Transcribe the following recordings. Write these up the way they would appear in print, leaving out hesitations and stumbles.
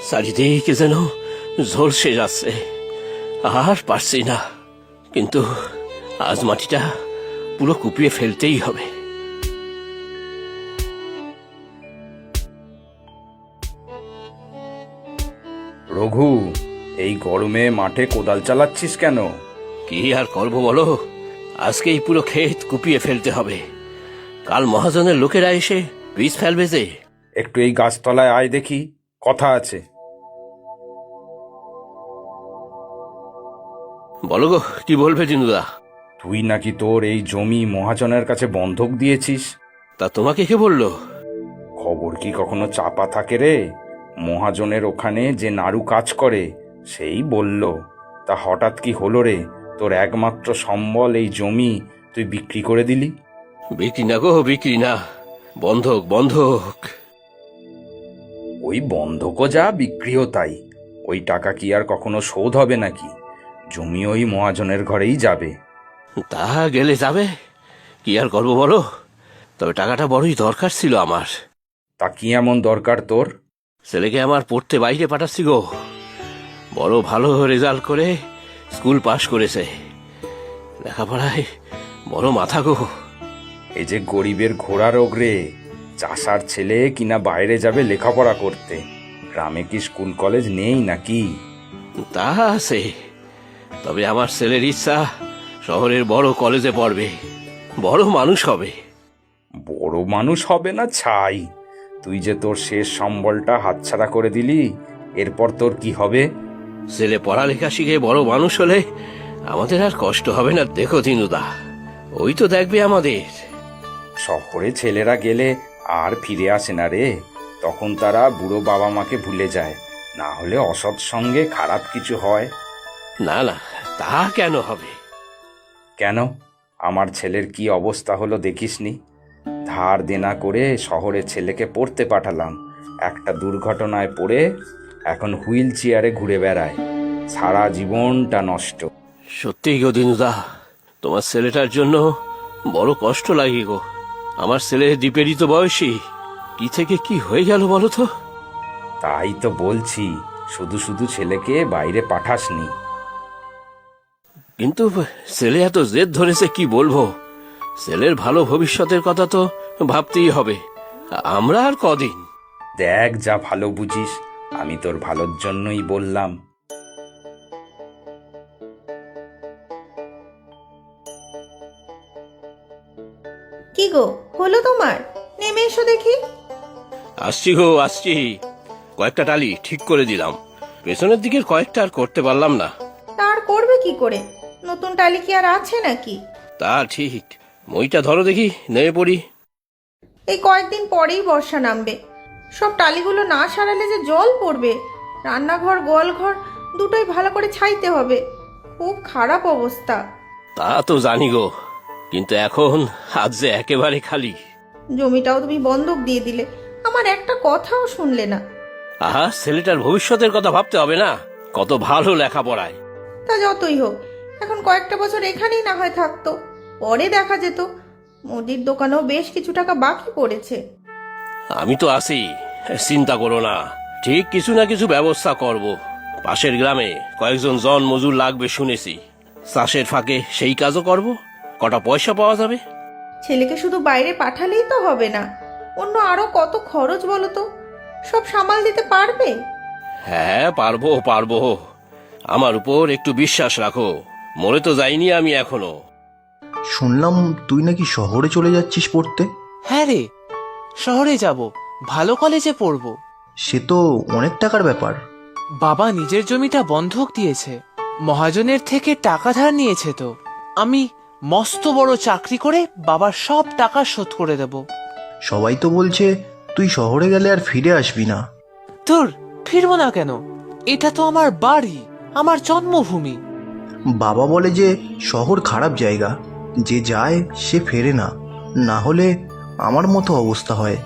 চারিদিকে যেন ঝলসে যাচ্ছে, আর পারছি না। কিন্তু আজ মাটিটা পুরো কুপিয়ে ফেলতেই হবে। রঘু, এই গরমে মাঠে কোদাল চালাচ্ছিস কেন? কি আর করবো বলো, আজকেই পুরো ক্ষেত কুপিয়ে ফেলতে হবে। কাল মহাজনের লোকেরা এসে বীজ ফেলবে যে। একটু এই গাছতলায় আয় দেখি, কথা আছে। বলো গো, কি বলবে দিনুদা? তুই নাকি তোর এই জমি মহাজনের কাছে বন্ধক দিয়েছিস। তা তোমাকে কে বললো? খবর কি কখনো চাপা থাকে রে? মহাজনের ওখানে যে নাড়ু কাজ করে সেই বলল। তা হঠাৎ কি হলো রে, তোর একমাত্র সম্বল এই জমি তুই বিক্রি করে দিলি? বিক্রি না গো, বিক্রি না, বন্ধক বন্ধক। ওই বন্ধকও যা, বিক্রিও তাই। ওই টাকা কি আর কখনো শোধ হবে নাকি? জমি ওই মহাজনের ঘরেই যাবে। তা গেলে যাবে, কি আর করবো বলো। তবে টাকাটা বড়ই দরকার ছিল আমার। তা কি এমন দরকার তোর? ছেলেকে আমার পড়তে বাইরে পাঠাচ্ছি গো। বড় ভালো রেজাল্ট করে স্কুল পাশ করেছে, লেখাপড়ায় বড় মাথা গো। এই যে গরিবের ঘোড়া রোগ রে, চাষার ছেলে কিনা বাইরে যাবে লেখাপড়া করতে। গ্রামে কি স্কুল কলেজ নেই নাকি? তা আছে, তবে আমার ছেলের ইচ্ছা শহরের বড় কলেজে পড়বে, বড় মানুষ হবে। বড় মানুষ হবে না ছাই। তুই যে তোর শেষ সম্বলটা হাতছাড়া করে দিলি, এরপর তোর কি হবে? ছেলে পড়ালেখা শিখে বড় মানুষ হলে আমাদের আর কষ্ট হবে না। দেখো দিনুদা, ওই তো দেখবে আমাদের। শহরে ছেলেরা গেলে আর ফিরে আসে না রে। তখন তারা বুড়ো বাবা মাকে ভুলে যায়, না হলে অসৎ সঙ্গে খারাপ কিছু হয়। না না, তা কেন হবে? কেন? আমার ছেলের কি অবস্থা হলো দেখিসনি? ধার দেনা করে শহরে ছেলেকে পড়তে পাঠালাম, একটা দুর্ঘটনায় পড়ে এখন হুইল চেয়ারে ঘুরে বেড়ায়। সারা জীবনটা নষ্ট। সত্যি গো দিনুদা, তোমার ছেলেটার জন্য বড় কষ্ট লাগে গো। আমার ছেলে দ্বীপেরই তো বয়সী, কি থেকে কি হয়ে গেল বলো তো। তাই তো বলছি, শুধু শুধু ছেলেকে বাইরে পাঠাসনি। কিন্তু ছেলে এত জেদ ধরেছে, কি বলবো। ছেলের ভালো ভবিষ্যতের কথা তো ভাবতেই হবে। আমরা আর কদিন। দেখ, যা ভালো বুঝিস, আমি তোর ভালোর জন্যই বললাম। কি গো, হলো তোমার? নেমে এসো দেখি। আসছি গো, আসছি। কয়েকটা টালি ঠিক করে দিলাম, পেছনের দিকের কয়েকটা আর করতে পারলাম না। তার করবে কি করে? নতুন টালি কি আর আছে নাকি? তা ঠিক। মইটা ধরো দেখি, নেমে পড়ি। এই কয়েকদিন পরেই বর্ষা নামবে, সব টালিগুলো না সারালে যে জল পড়বে। রান্নাঘর গোয়ালঘর দুটোই ভালো করে ছাইতে হবে। খুব খারাপ অবস্থা। তা তো জানি গো, কিন্তু এখন হাত যে একেবারে খালি। জমিটাও তুমি বন্ধক দিয়ে দিলে, আমার একটা কথাও শুনলে না। আহা, ছেলেটার ভবিষ্যতের কথা ভাবতে হবে না? কত ভালো লেখাপড়ায়। তা যতই হোক, এখন কয়েকটা বছর এখানেই না হয় থাকতো, পরে দেখা যেত। মুদির দোকানেও বেশ কিছু টাকা বাকি পড়েছে। আমি তো আছি, চিন্তা করো না। ঠিক কিছু না কিছু ব্যবস্থা করব। পাশের গ্রামে কয়েকজন জন মজুর লাগবে শুনেছি, চাষের ফাঁকে সেই কাজও করব। কটা পয়সা পাওয়া যাবে। ছেলেকে শুধু বাইরে পাঠালেই তো হবে না, অন্য আরো কত খরচ বলো তো। সব সামাল দিতে পারবে? হ্যাঁ, পারবো পারবো। আমার উপর একটু বিশ্বাস রাখো, মরে তো যাইনি আমি এখনো। শুনলাম তুই নাকি শহরে চলে যাচ্ছিস পড়তে। হ্যাঁ রে, শহরে যাব, ভালো কলেজে পড়ব। সে তো অনেক টাকার ব্যাপার। বাবা নিজের জমিটা বন্ধক দিয়েছে, মহাজনের থেকে টাকা ধার নিয়েছে। তো আমি মস্ত বড় চাকরি করে বাবার সব টাকা শোধ করে দেব। সবাই তো বলছে তুই শহরে গেলে আর ফিরে আসবি না। তোর ফিরবো না কেন? এটা তো আমার বাড়ি, আমার জন্মভূমি। বাবা বলে যে শহর খারাপ জায়গা, যে যায় সে ফেরে না, না হলে আমার মতো অবস্থা হয়।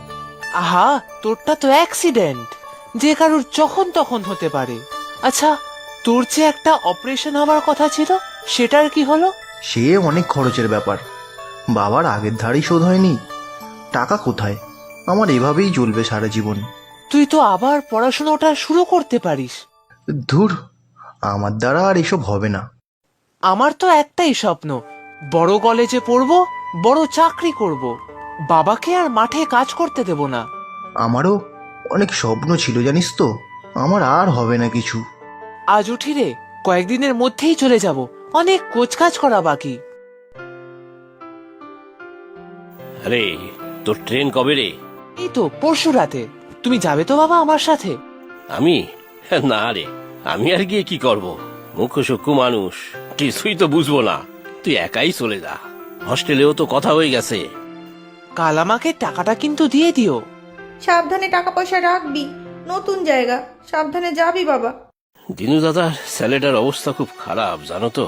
আহা, তোরটা তো অ্যাক্সিডেন্ট, যে কারোর যখন তখন হতে পারে। আচ্ছা, তোর যে একটা অপারেশন হওয়ার কথা ছিল, সেটার কি হলো? সে অনেক খরচের ব্যাপার, বাবার আগের ধারই শোধ হয়নি। টাকা কোথায়? আমার এভাবেই চলবে সারা জীবন। তুই তো আবার পড়াশোনাটা শুরু করতে পারিস। ধুর, আমার দ্বারা আর এসব হবে না। আমার তো একটাই স্বপ্ন, বড় কলেজে পড়বো, বড় চাকরি করব, বাবাকে আর মাঠে কাজ করতে দেব না। আমারও অনেক স্বপ্ন ছিল জানিস তো, আমার আর হবে না কিছু। আজ উঠি রে, কয়েকদিনের মধ্যেই চলে যাব, অনেক কোচকাজ করা বাকি। আরে, তোর ট্রেন কবে রে? এই তো পরশু রাতে। তুমি যাবে তো বাবা আমার সাথে? আমি? না রে, আমি আর গিয়ে কি করব? মুখ্য সূক্ষ্ম মানুষ, কিছুই তো বুঝবো না। তুই একাই চলে যা, হস্টেলেও তো কথা হয়ে গেছে। কাল আমাকে টাকাটা কিন্তু দিয়ে দিও। সাবধানে টাকা পয়সা রাখবি, নতুন জায়গা, সাবধানে যাবি বাবা। দিনু দাদার ছেলেটার অবস্থা খুব খারাপ জানো তো।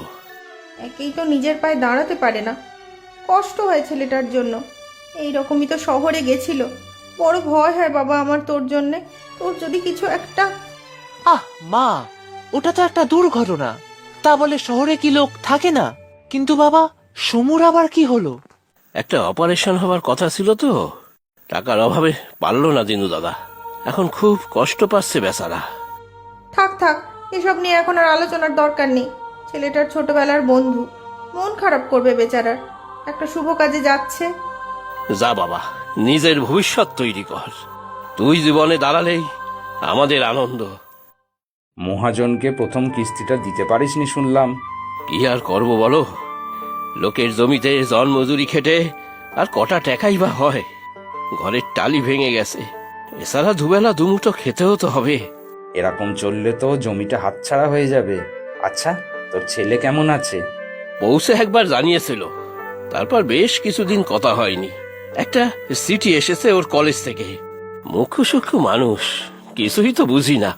একেই তো নিজের পায়ে দাঁড়াতে পারে না, কষ্ট হয় ছেলেটার জন্য। এই রকমই তো শহরে গেছিল। বড় ভয় হয় বাবা আমার তোর জন্যে। তোর যদি কিছু একটা... আহ মা, ওটা তো একটা দুর্ঘটনা, তা বলে শহরে কি লোক থাকে না? কিন্তু বাবা, সমুর আবার কি হলো? একটা অপারেশন হবার কথা ছিল তো, টাকার অভাবে পারলো না দিনু দাদা। এখন খুব কষ্ট পাচ্ছে বেচারা। থাক থাক, এসব নিয়ে এখন আর আলোচনার দরকার নেই। ছেলেটার ছোটবেলার বন্ধু, মন খারাপ করবে বেচারার। একটা শুভ কাজে যাচ্ছে। যা বাবা, নিজের ভবিষ্যৎ তৈরি কর। তুই জীবনে দাঁড়ালেই আমাদের আনন্দ। মহাজনকে প্রথম কিস্তিটা দিতে পারিসনি শুনলাম। কি আর করব বলো, লোকের জমিতে জন মজুরি খেটে আর কটা টাকাই বা হয়। ঘরের টালি ভেঙে গেছে, এছাড়া দুবেলা দুমুঠো খেতেও তো হবে। এরকম চললে তো জমিটা হাতছাড়া হয়ে যাবে। আচ্ছা, তোর ছেলে কেমন আছে? পৌঁছে একবার জানিয়েছিল, তারপর বেশ কিছুদিন কথা হয়নি। একটা চিঠি এসেছে ওর কলেজ থেকে। মুখ্য সূক্ষ্ম মানুষ, কিছুই তো বুঝি না।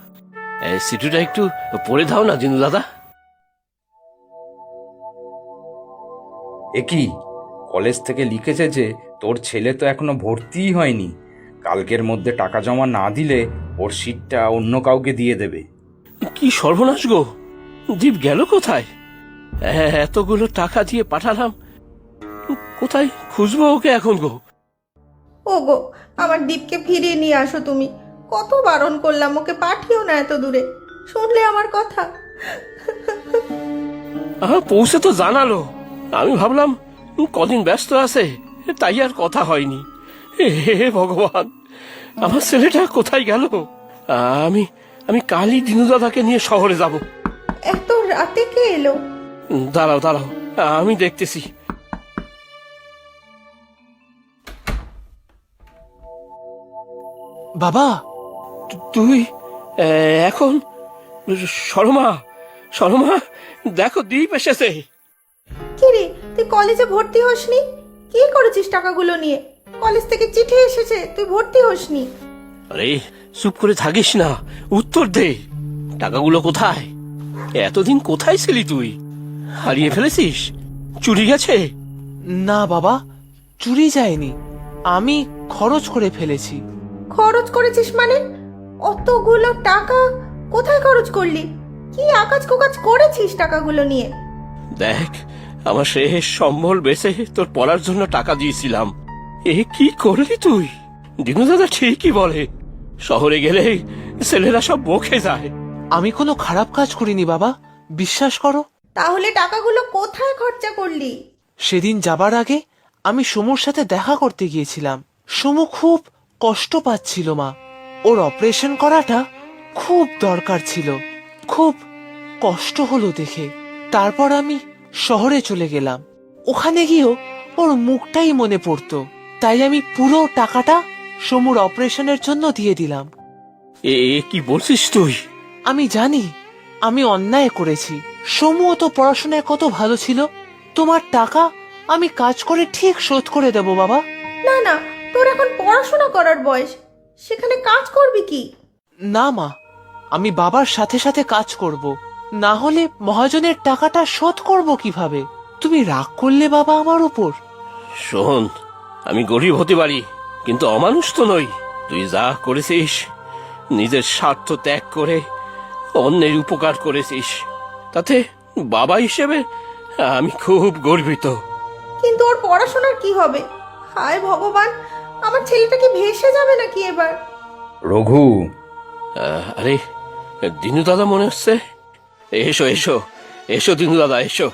এই চিঠিটা একটু পড়ে দাও না দিনু দাদা। এ কি, কলেজ থেকে লিখেছে যে তোর ছেলে তো এখনো ভর্তিই হয়নি, কালকের মধ্যে টাকা জমা না দিলে ওর সিটটা অন্য কাউকে দিয়ে দেবে। কি সর্বনাশ গো, দীপ গেল কোথায়? এতগুলো টাকা দিয়ে পাঠালাম, কোথায় খুঁজবো ওকে এখন গো? ও গো, আমার দীপকে ফিরিয়ে নিয়ে আসো তুমি। কত বারণ করলাম, ওকে পাঠিও না এত দূরে। শুনলে আমার কথা? পৌঁছে তো জানালো, আমি ভাবলাম কদিন ব্যস্ত আছে, তাই আর কথা হয়নি। হে ভগবান, আমার ছেলেটা কোথায় গেল? আমি আমি কালই দিনু দাদাকে নিয়ে শহরে যাব। এত রাতে কে এলো? দাঁড়াও দাঁড়াও, আমি দেখতেছি। বাবা, তুই এখন? শর্মা, শর্মা, দেখো দীপ এসেছে। কি রে, তুই কলেজে ভর্তি হসনি? কি করেছিস টাকাগুলো নিয়ে? কলেজ থেকে চিঠি এসেছে, তুই ভর্তি হসনি? আরে চুপ করে থাকিস না, উত্তর দে। টাকাগুলো কোথায়? এতদিন কোথায় ছিলি তুই? হারিয়ে ফেলেছিস? চুরি গেছে? না বাবা, চুরি যায়নি, আমি খরচ করে ফেলেছি। খরচ করেছিস মানে? অতগুলো টাকা কোথায় খরচ করলি? কি আকাজ কুকাজ করেছিস টাকাগুলো নিয়ে? দেখ, আমার শেষ সম্বল বেচে তোর পড়ার জন্য টাকা দিয়েছিলাম। এ কি করলি তুই? দিনু দাদা ঠিকই বলে, শহরে গেলে ছেলেরা সব বকে যায়। আমি কোনো খারাপ কাজ করিনি বাবা, বিশ্বাস করো। তাহলে টাকাগুলো কোথায় খরচা করলি? সেদিন যাবার আগে আমি সমুর সাথে দেখা করতে গিয়েছিলাম। সমু খুব কষ্ট পাচ্ছিল মা, ওর অপারেশন করাটা খুব দরকার ছিল। খুব কষ্ট হলো দেখে তারপর আমি শহরে চলে গেলাম। ওখানে গিয়েও ওর মুখটাই মনে পড়তো, তাই আমি পুরো টাকাটা সমুর অপারেশনের জন্য দিয়ে দিলাম। এ কি বলছিস তুই? আমি জানি আমি অন্যায় করেছি। সমুও তো পড়াশোনায় কত ভালো ছিল। তোমার টাকা আমি কাজ করে ঠিক শোধ করে দেব বাবা। না না, তোর এখন পড়াশোনা করার বয়স, সেখানে কাজ করবি কি? না মা, আমি বাবার সাথে সাথে কাজ করব, না হলে মহাজনের টাকাটা শোধ করব কিভাবে? তুমি রাগ করলে বাবা আমার উপর? শোন, আমি গরিব হতে পারি, কিন্তু অমানুষ তো নই। তুই যা করেছিস, নিজের স্বার্থ ত্যাগ করে অন্যের উপকার করেছিস, তাতে বাবা হিসেবে আমি খুব গর্বিত। কিন্তু ওর পড়াশোনার কি হবে? হায় ভগবান, আমার ছেলেটা কি ভেসে যাবে নাকি এবার? রঘু, আরে দিনু দাদা মনে হচ্ছে। এসো এসো এসো দিনু দাদা এসো।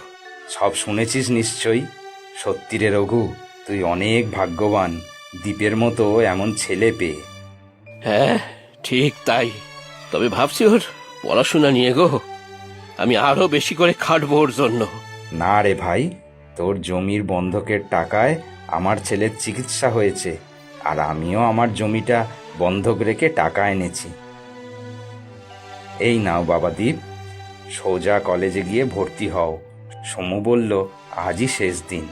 সব শুনেছিস নিশ্চয়ই? সত্যি রে রঘু, তুই অনেক ভাগ্যবান দ্বীপের মতো এমন ছেলে পেয়ে। হ্যাঁ ঠিক তাই। তবে ভাবছি ওর পড়াশোনা নিয়ে গো, আমি আরো বেশি করে খাটবো ওর জন্য। না রে ভাই, তোর জমির বন্ধকের টাকায় আমার ছেলের চিকিৎসা হয়েছে, আর আমিও আমার জমিটা বন্ধক রেখে টাকা এনেছি। এই নাও বাবা দ্বীপ, সোজা কলেজে গিয়ে ভর্তি হও। সমু বলল আজই শেষ দিন।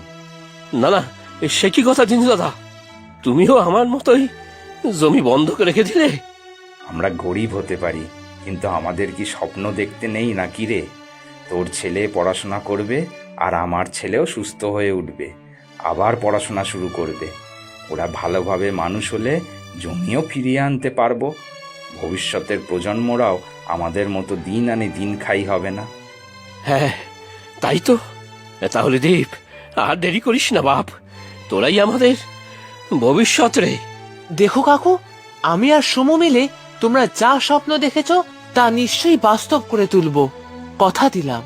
না না, সে কি কথা দিনু দাদা, তুমিও আমার মতোই জমি বন্ধক রেখে দিলে? আমরা গরিব হতে পারি, কিন্তু আমাদের কি স্বপ্ন দেখতে নেই নাকি রে? তোর ছেলে পড়াশোনা করবে, আর আমার ছেলেও সুস্থ হয়ে উঠবে, আবার পড়াশোনা শুরু করবে। ওরা ভালোভাবে মানুষ হলে জমিও ফিরিয়ে আনতে পারবো। ভবিষ্যতের প্রজন্মরাও আমাদের মতো দিন আনে দিন খাই হবে না। হ্যাঁ তাই তো। তাহলে দীপ, আর দেরি করিস না বাপ, তোরাই আমাদের ভবিষ্যৎ রে। দেখো কাকু, আমি আর সমু মিলে তোমরা যা স্বপ্ন দেখেছো তা নিশ্চয়ই বাস্তব করে তুলবো, কথা দিলাম।